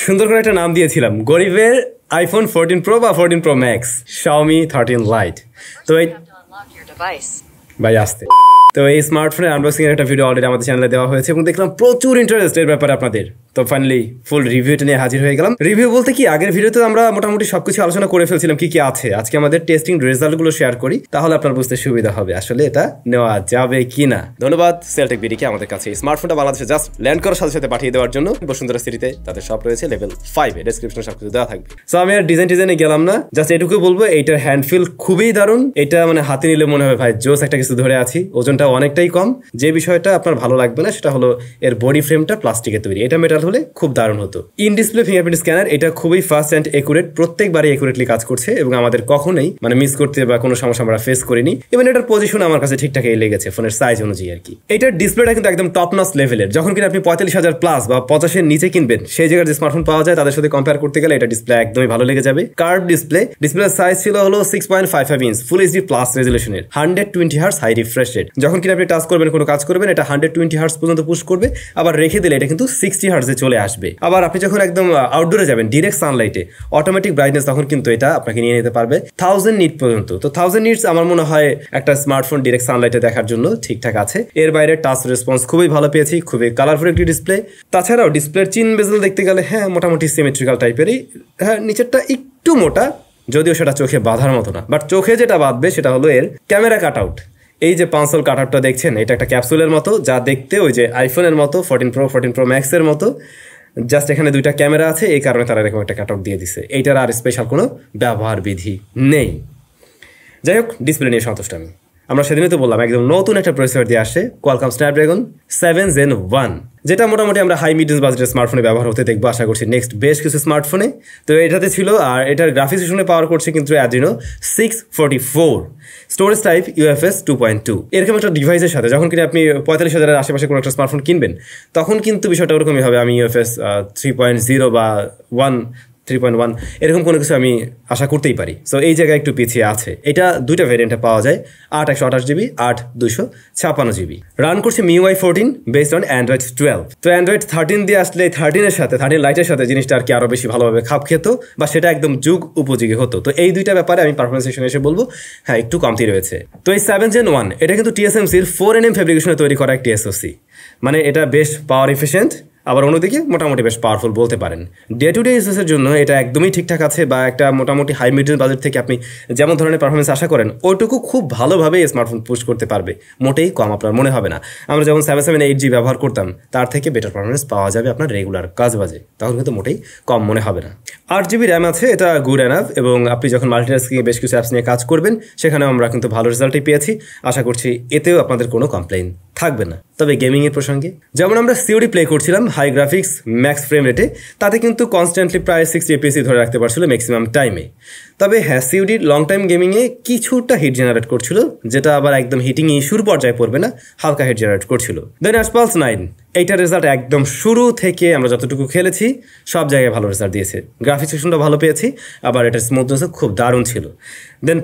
সুন্দর করে একটা নাম দিয়েছিলাম, গরিবের আইফোন 14 প্রো বা 14 প্রো ম্যাক্স, Xiaomi 13 লাইট। তো এই ভাই আসতে তো এই স্মার্টফোনের আনবক্সিং এর একটা ভিডিও অলরেডি আমাদের চ্যানেলে দেওয়া হয়েছে এবং দেখলাম প্রচুর ইন্টারেস্ট এর ব্যাপারে আপনাদের। তো ফাইনালি ফুল রিভিউটা নিয়ে হাজির হয়ে গেলাম। রিভিউ বলতে কি, আগের ভিডিওতে আমরা মোটামুটি সবকিছু আলোচনা করে ফেলছিলাম কি কি আছে। আজকে আমাদের টেস্টিং রেজাল্টগুলো শেয়ার করি, তাহলে আপনার বুঝতে সুবিধা হবে আসলে এটা নেওয়া যাবে কিনা। ধন্যবাদ সেলটেক বিডিকে আমাদের কাছে স্মার্টফোনটা বাংলাদেশে জাস্ট ল্যান্ড করার সাথে সাথে পাঠিয়ে দেওয়ার জন্য। বসুন্ধরা সিটিতে তাদের সব রয়েছে, লেভেল 5 এ ডেসক্রিপশনে সবকিছু দেওয়া থাকবে। সো আমি আর ডিজাইনে গেলাম না, জাস্ট এটুকু বলবো এইটার হ্যান্ডফিল খুবই দারুণ। এটা মানে হাতে নিলে মনে হবে ভাই জোস একটা কিছু ধরে আছি। ওজনটা অনেকটাই কম। যে বিষয়টা আপনার ভালো লাগবে না সেটা হলো এর বডি ফ্রেমটা প্লাস্টিকের তৈরি, এটা মেটাল হলে খুব দারুণ হতো। ইন ডিসপ্লে ফিঙ্গারপ্রিন্ট স্ক্যানার, এটা খুবই ফাস্ট অ্যান্ড একুরেট, প্রত্যেকবারই একুরেটলি কাজ করছে এবং আমাদের কখনোই মানে মিস করতে বা কোনো সমস্যা আমরা ফেস করিনি। ইভেন এটার পজিশন আমার কাছে ঠিকঠাকই লেগেছে ফোনের সাইজ অনুযায়ী আর কি। এটার ডিসপ্লেটা কিন্তু একদম টপ নচ লেভেলের। যখন কিনা আপনি 45,000 প্লাস বা 50 এর নিচে কিনবেন, সেই জায়গার যে স্মার্টফোন পাওয়া যায় তাদের সাথে কম্পেয়ার করতে গেলে এটা ডিসপ্লে একদমই ভালো লেগে যাবে। কার্ভ ডিসপ্লের সাইজ ছিল হলো 6.55 ইঞ্চ, ফুল এইচডি প্লাস রেজুলেশনের, 120 হার্টজ হাই রিফ্রেশ রেট। যখন কিনা আপনি টাচ করবেন, কোনো কাজ করবেন, এটা 120 হার্টজ পর্যন্ত পুশ করবে। আবার রেখে দিলে এটা কিন্তু 60 হার্টজে চলে আসবে। আবার আপনি যখন একদম আউটডোরে যাবেন ডিরেক্ট সানলাইটে, অটোমেটিক ব্রাইটনেস তখন কিন্তু এটা আপনাকে নিয়ে নিতে পারবে 1000 নিট পর্যন্ত। তো 1000 নিটস আমার মনে হয় একটা স্মার্টফোন ডিরেক্ট সানলাইটে দেখার জন্য ঠিকঠাক আছে। এর বাইরে টাচ রেসপন্স খুবই ভালো পেয়েছি, খুবই কালারফুল একটি ডিসপ্লে। তাছাড়াও ডিসপ্লের চিন বেজেল দেখতে গেলে হ্যাঁ মোটামুটি সিমেট্রিক্যাল টাইপেরই। হ্যাঁ নিচেরটা একটু মোটা, যদিও সেটা চোখে বাঁধার মতো না, বাট চোখে যেটা বাঁধবে সেটা হলো এর ক্যামেরা কাট আউট। এই যে পাঁচল কাট আউটটা দেখছেন, এটা একটা ক্যাপসুলের মতো, যা দেখতে ওই যে আইফোনের মতো 14 প্রো ম্যাক্স এর মতো। জাস্ট এখানে দুইটা ক্যামেরা আছে, এই কারণে তারা এরকম একটা কাট আউট দিয়ে দিছে। এইটার আর স্পেশাল কোনো ব্যবহার বিধি নেই। যাই হোক, ডিসপ্লে নিয়ে সন্তুষ্ট আমি। আমরা সেদিনই তো বললাম একদম নতুন একটা প্রসেসর দিয়ে আসে, কোয়ালকম স্ন্যাপড্রাগন 7 Gen 1, যেটা মোটামুটি আমরা হাই মিড রেঞ্জ বাজেটের স্মার্টফোনে ব্যবহার হতে দেখবো আশা করছি নেক্সট বেশ কিছু স্মার্টফোনে। তো এটাতে ছিল, আর এটার গ্রাফিক্স সেকশনে পাওয়ার করছে কিন্তু Adreno 644, স্টোরেজ টাইপ UFS 2.2। এরকম একটা ডিভাইসের সাথে যখন কিনা আপনি 45,000-এর আশেপাশে কোনো একটা স্মার্টফোন কিনবেন, তখন কিন্তু বিষয়টা ওরকমই হবে। আমি UFS 3.0 বা 3.1 এরকম কোনো কিছু আমি আশা করতেই পারি। সো এই জায়গায় একটু পিছিয়ে আছে। এটা দুইটা ভ্যারিয়েন্টে পাওয়া যায়, 8/128GB, 8/256GB। রান করছে MIUI 14 বেসড অন Android 12। তো Android 13 দিয়ে আসলে 13 লাইটের সাথে জিনিসটা আর কি আরো বেশি ভালোভাবে খাপ খেত, বা সেটা একদম যুগ উপযোগী হতো। তো এই দুইটা ব্যাপারে আমি পারফরমেন্স সেকশনে এসে বলবো হ্যাঁ একটু কমতি রয়েছে। তো এই 7 Gen 1 এটা কিন্তু TSMCর 4nm ফেব্রিকেশনে তৈরি করা একটি SoC, মানে এটা বেশ পাওয়ার এফিশিয়েন্ট, আবার অন্যদিকে মোটামুটি বেশ পাওয়ারফুল বলতে পারেন। ডে টু ডে ইউজেসের জন্য এটা একদমই ঠিকঠাক আছে, বা একটা মোটামুটি হাই মিড রেঞ্জ বাজেট থেকে আপনি যেমন ধরনের পারফরমেন্স আশা করেন ওইটুকু খুব ভালোভাবে স্মার্টফোন পুশ করতে পারবে, মোটেই কম আপনার মনে হবে না। আমরা যেমন 778G ব্যবহার করতাম, তার থেকে বেটার পারফরমেন্স পাওয়া যাবে আপনার রেগুলার কাজবাজে, তখন কিন্তু মোটেই কম মনে হবে না। 8GB র্যাম আছে, এটা গুড এনাফ, এবং আপনি যখন মাল্টিটাস্কিং বেশ কিছু অ্যাপস নিয়ে কাজ করবেন সেখানেও আমরা কিন্তু ভালো রেজাল্টই পেয়েছি। আশা করছি এতেও আপনাদের কোনো কমপ্লেইন থাকবে না। তবে গেমিং এর প্রসঙ্গে যেমন আমরা COD প্লে করছিলাম হাই গ্রাফিক্স ম্যাক্স ফ্রেম রেটে, তাতে কিন্তু কনস্ট্যান্টলি প্রায় 60 FPS ধরে রাখতে পারছিল ম্যাক্সিমাম টাইমে। তবে হ্যাঁ COD লং টাইম গেমিংয়ে কিছুটা হিট জেনারেট করছিল, যেটা আবার একদম হিটিং ইস্যুর পর্যায়ে পড়বে না, হালকা হিট জেনারেট করছিল। দেন Pulse 9, এইটার রেজাল্ট একদম শুরু থেকে আমরা যতটুকু খেলেছি সব জায়গায় ভালো রেজাল্ট দিয়েছে। গ্রাফিক্স সেকশনটা ভালো পেয়েছি, আবার এটার স্মুথনেসও খুব দারুণ ছিল। দেন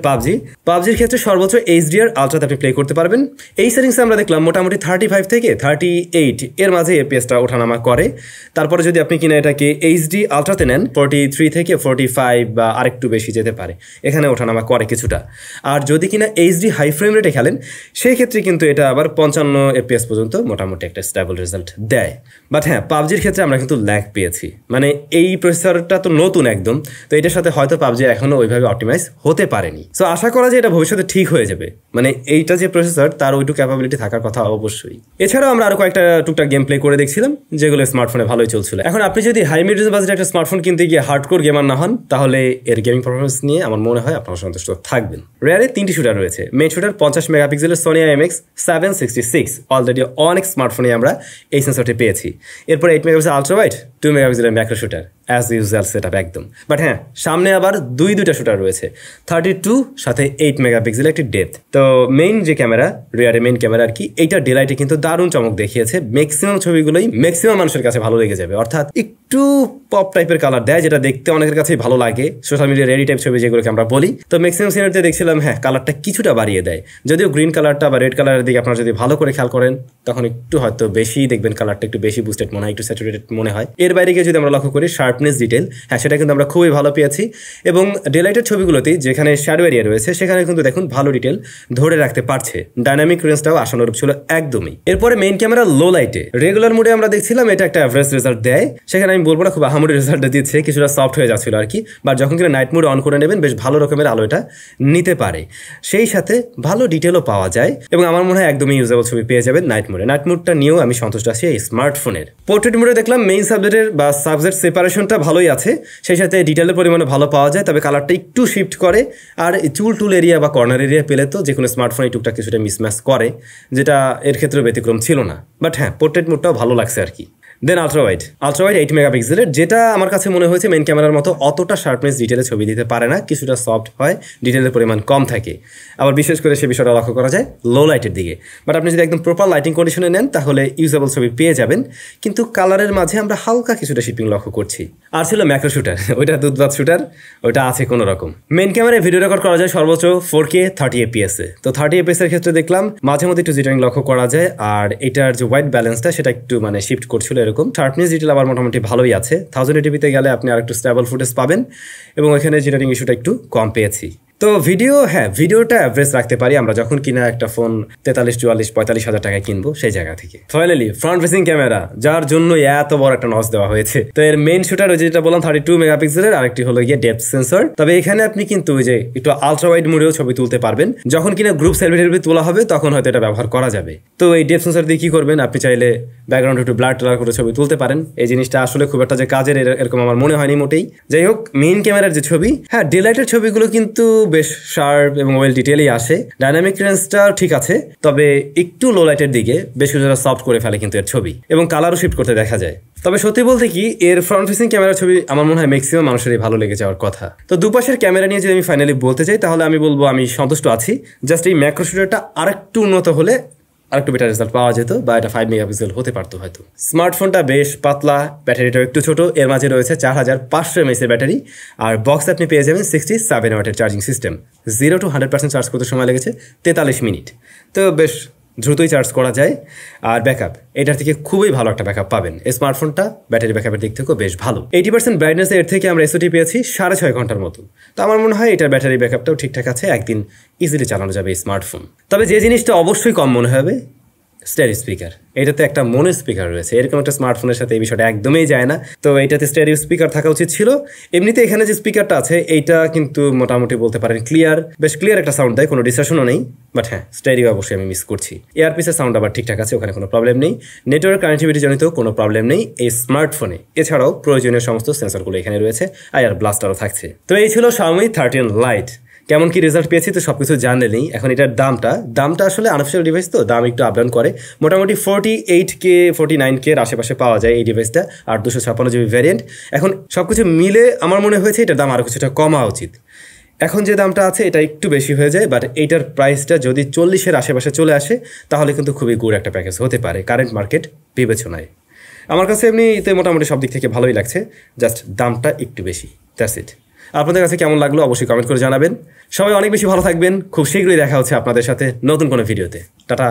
পাবজির ক্ষেত্রে সর্বোচ্চ HDR আলট্রাতে আপনি প্লে করতে পারবেন। এই সেটিংসে আমরা দেখলাম মোটামুটি 35 থেকে 38 এর মাঝে এপিএসটা ওঠানামা করে। তারপরে যদি আপনি কিনা এটাকে HD আলট্রাতে নেন 43 থেকে 45 বা আরেকটু বেশি যেতে পারে, এখানে ওঠানামা করে কিছুটা। আর যদি কিনা HD হাই ফ্রেম রেটে খেলেন সেই ক্ষেত্রে কিন্তু এটা আবার 55 FPS পর্যন্ত মোটামুটি একটা স্টেবল রেজাল্ট দেয়। বাট হ্যাঁ পাবজির ক্ষেত্রে আমরা কিন্তু ল্যাগ পেয়েছি, মানে এই প্রসেসরটা তো নতুন একদম, তো এটার সাথে হয়তো পাবজি এখনো ওইভাবে অপটিমাইজ হতে পারেনি। সো আশা করা যায় এটা ভবিষ্যতে ঠিক হয়ে যাবে, মানে এইটা যে প্রসেসর তার ওইটুকু ক্যাপাবিলিটি থাকার কথা অবশ্যই। এছাড়াও আমরা আরো কয়েকটা টুকটাক গেম প্লে করে দেখছিলাম যেগুলো স্মার্টফোনে ভালোই চলছিল। এখন আপনি যদি হাই মিড রেঞ্জ বাজেটে একটা স্মার্টফোন কিনতে গিয়ে হার্ডকোর গেমার না হন, তাহলে এর গেমিং পারফরমেন্স নিয়ে আমার মনে হয় আপনারা সন্তুষ্ট থাকবেন। রেয়ারে 3টি শুটার রয়েছে। মেইন শুটার 50 মেগাপিক্সেলের Sony IMX 766, অলরেডি অনেক স্মার্টফোনে আমরা এই সেন্সরটি পেয়েছি। এরপর 8 মেগাপিক্সেল আলট্রা ওয়াইড, 2 মেগাপিক্সেলের macro shooter, as usual setup একদম। বাট হ্যাঁ সামনে আবার দুইটা শুটার রয়েছে, 32 সাথে 8 মেগাপিক্সেল একটি ডেপথ। তো মেইন যে ক্যামেরা, রিয়ারে মেইন ক্যামেরা আর কি, এইটা ডেলাইটে কিন্তু দারুণ চমক দেখিয়েছে। ম্যাক্সিমাম ছবিগুলোই ম্যাক্সিমাম মানুষের কাছে ভালো লেগে যাবে, অর্থাৎ একটু পপ টাইপের কালার দেয়, যেটা দেখতে অনেকের কাছেই ভালো লাগে। সোশ্যাল মিডিয়া রেডি টাইপ ছবি যেগুলোকে আমরা বলি, তো ম্যাক্সিমাম সিনারিতে দেখছিলাম হ্যাঁ কালারটা কিছুটা বাড়িয়ে দেয়। যদিও গ্রিন কালারটা বা রেড কালারের দিকে আপনারা যদি ভালো করে খেয়াল করেন তখন একটু হয়তো বেশি দেখবেন, কালারটা একটু বেশি বুস্টেড মনে হয়, একটু স্যাচুরেটেড মনে হয়। এর বাইরে গিয়ে যদি আমরা লক্ষ্য করি শার্প শার্পনেস ডিটেল, হ্যাঁ সেটা কিন্তু আমরা খুবই ভালো পেয়েছি। এবং ডেলাইটের ছবিগুলোতেই যেখানে শ্যাডো এরিয়া রয়েছে সেখানে কিন্তু দেখুন ভালো ডিটেল ধরে রাখতে পারছে। ডাইনামিক রেঞ্জটাও আশানুরূপ ছিল একদমই। এরপরে মেইন ক্যামেরা লো লাইটে, রেগুলার মোডে আমরা দেখছিলাম এটা একটা অ্যাভারেজ রেজাল্ট দেয়, সেখানে আমি বলবো না খুব আহামরি রেজাল্ট দিচ্ছে, কিছুটা সফট হয়ে যাচ্ছিল আর কি। বাট যখন কিনা নাইট মোড অন করে নেবেন বেশ ভালো রকমের আলো এটা নিতে পারে, সেই সাথে ভালো ডিটেলও পাওয়া যায় এবং আমার মনে হয় একদমই ইউজেবল ছবি পেয়ে যাবেন নাইট মোডে। নাইট মোডটা নিয়েও আমি সন্তুষ্ট আছি এই স্মার্টফোনের। পোর্ট্রেট মোডে দেখলাম মেইন সাবজেক্টের বা সাবজেক্ট সেপারেশনটা ভালোই আছে, সেই সাথে ডিটেলের পরিমাণে ভালো পাওয়া যায়, তবে কালারটা একটু শিফট করে। আর চুল এরিয়া বা কর্নার এরিয়া পেলে তো যে কোনো স্মার্টফোন এই টুকটাক কিছুটা মিসম্যাচ করে, যেটা এর ক্ষেত্রে ব্যতিক্রম ছিল না। বাট হ্যাঁ পোর্ট্রেট মোডটাও ভালো লাগছে আর কি। দেন আলট্রাওয়াইড 8 মেগাপিক্সেলের, যেটা আমার কাছে মনে হয়েছে মেইন ক্যামেরার মতো অতটা শার্পনেস ডিটেলে ছবি দিতে পারে না, কিছুটা সফট হয়, ডিটেলের পরিমাণ কম থাকে। আবার বিশেষ করে সে বিষয়টা লক্ষ্য করা যায় লো লাইটের দিকে। বাট আপনি যদি একদম প্রপার লাইটিং কন্ডিশনে নেন তাহলে ইউজেবল ছবি পেয়ে যাবেন, কিন্তু কালারের মাঝে আমরা হালকা কিছুটা শিপিং লক্ষ্য করছি। আর ছিল ম্যাক্রো শুটার, ওইটা দুধবাদ শুটার, ওইটা আছে কোনো রকম। মেইন ক্যামেরায় ভিডিও রেকর্ড করা যায় সর্বোচ্চ 4K 30 FPS এ। তো 30 FPS এর ক্ষেত্রে দেখলাম মাঝে মধ্যে একটু জিটারিং লক্ষ্য করা যায়, আর এটার যে হোয়াইট ব্যালেন্সটা সেটা একটু মানে শিফট করছিল এরকম। শার্পনেস ডিটেল আবার মোটামুটি ভালোই আছে। 1080p গেলে আপনি আর একটু স্টেবল ফুটেজ পাবেন এবং এখানে জিটারিং ইস্যুটা একটু কম পেয়েছি। তো ভিডিও, হ্যাঁ ভিডিওটা অ্যাভারেজ রাখতে পারি আমরা যখন কিনা একটা ফোন 43, 44, 45 হাজার টাকায় কিনবো সেই জায়গা থেকে। ফাইনালি ফ্রন্ট ফেসিং ক্যামেরা, যার জন্য এত বড় একটা নচ দেওয়া হয়েছে। তো এর মেইন শুটার ওই যেটা বললাম 32 মেগাপিক্সেলের, আরেকটি হলো গিয়ে ডেপথ সেন্সর। তবে এখানে আপনি কিন্তু ওই যে একটু আলট্রা ওয়াইড মোডেও ছবি তুলতে পারবেন, যখন কিনা গ্রুপ সেলফি তোলা হবে তখন হয়তো এটা ব্যবহার করা যাবে। তো এই ডেপথ সেন্সর দিয়ে কি করবেন, আপনি চাইলে ব্যাকগ্রাউন্ড একটু ব্লার ট্লার করে ছবি তুলতে পারেন। এই জিনিসটা আসলে খুব একটা যে কাজের এরকম আমার মনে হয়নি মোটেই। যাই হোক, মেইন ক্যামেরার যে ছবি, হ্যাঁ ডেলাইটের ছবিগুলো কিন্তু বেশ শার্প এবং ওয়েল ডিটেলই আসে। ডাইনামিক রেঞ্জটা ঠিক আছে, তবে একটু লো লাইটের দিকে বেশ কিছুটা সফট করে ফেলে কিন্তু এর ছবি, এবং কালারও শিফট করতে দেখা যায়। তবে সত্যি বলতে কি এর ফ্রন্ট ফেসিং ক্যামেরার ছবি আমার মনে হয় ম্যাক্সিমাম মানুষেরই ভালো লেগে যাওয়ার কথা। তো দুপাশের ক্যামেরা নিয়ে যদি আমি ফাইনালি বলতে চাই তাহলে আমি বলবো আমি সন্তুষ্ট আছি। জাস্ট এই ম্যাক্রো শুটারটা আরেকটু উন্নত হলে আরেকটু বেটার রেজাল্ট পাওয়া যেত, বা এটা 5 মেগাপিক্সেল হতে পারতো হয়তো। স্মার্টফোনটা বেশ পাতলা, ব্যাটারিটাও একটু ছোট, এর মাঝে রয়েছে 4500 mAh এর ব্যাটারি, আর বক্স আপনি পেয়ে যাবেন 67 ওয়াটের চার্জিং সিস্টেম। 0 to 100% চার্জ করতে সময় লেগেছে 43 মিনিট, তো বেশ দ্রুতই চার্জ করা যায়। আর ব্যাকআপ, এটার থেকে খুবই ভালো একটা ব্যাকআপ পাবেন। এই স্মার্টফোনটা ব্যাটারি ব্যাকআপের দিক থেকেও বেশ ভালো। 80% ব্রাইটনেস এর থেকে আমরা এসওটি পেয়েছি 6.5 ঘন্টার মতো। তো আমার মনে হয় এটার ব্যাটারি ব্যাকআপটাও ঠিকঠাক আছে, একদিন ইজিলি চালানো যাবে এই স্মার্টফোন। তবে যে জিনিসটা অবশ্যই কম মনে হবে, স্টেরিও স্পিকার। এটাতে একটা মোনো স্পিকার রয়েছে, এরকম একটা স্মার্টফোনের সাথে এই বিষয়টা একদমই যায় না। তো এটাতে স্টেরিও স্পিকার থাকা উচিত ছিল। এমনিতে এখানে যে স্পিকারটা আছে এইটা কিন্তু মোটামুটি বলতে পারেন ক্লিয়ার, বেশ ক্লিয়ার একটা সাউন্ড দেয়, কোনো ডিসটরশনও নেই। বাট হ্যাঁ স্টেরিও অবশ্যই আমি মিস করছি। এয়ারপিসের সাউন্ড আবার ঠিকঠাক আছে, ওখানে কোনো প্রবলেম নেই। নেটওয়ার্ক কানেক্টিভিটি জনিত কোনো প্রবলেম নেই এই স্মার্টফোনে। এছাড়াও প্রয়োজনীয় সমস্ত সেন্সরগুলো এখানে রয়েছে, আইআর ব্লাস্টারও থাকছে। তো এই ছিল Xiaomi 13 Lite। কেমন কি রেজাল্ট পেয়েছি তো সবকিছু জানলেনই। এখন এটার দামটা আসলে আনঅফিশিয়াল ডিভাইস, তো দাম একটু আপ ডাউন করে। মোটামুটি 48K 49K এর আশেপাশে পাওয়া যায় এই ডিভাইসটা, আর 256GB ভ্যারিয়েন্ট। এখন সবকিছু মিলে আমার মনে হয়েছে এটার দাম আরও কিছুটা কমা উচিত। এখন যে দামটা আছে এটা একটু বেশি হয়ে যায়, বাট এইটার প্রাইসটা যদি 40-এর আশেপাশে চলে আসে তাহলে কিন্তু খুবই গুড একটা প্যাকেজ হতে পারে কারেন্ট মার্কেট বিবেচনায়। আমার কাছে এমনিতে মোটামুটি সব দিক থেকে ভালোই লাগছে, জাস্ট দামটা একটু বেশি, দ্যাটস ইট। আপনাদের কাছে কেমন লাগলো অবশ্যই কমেন্ট করে জানাবেন। সবাই অনেক বেশি ভালো থাকবেন, খুব শীঘ্রই দেখা হচ্ছে আপনাদের সাথে নতুন কোনো ভিডিওতে। টাটা।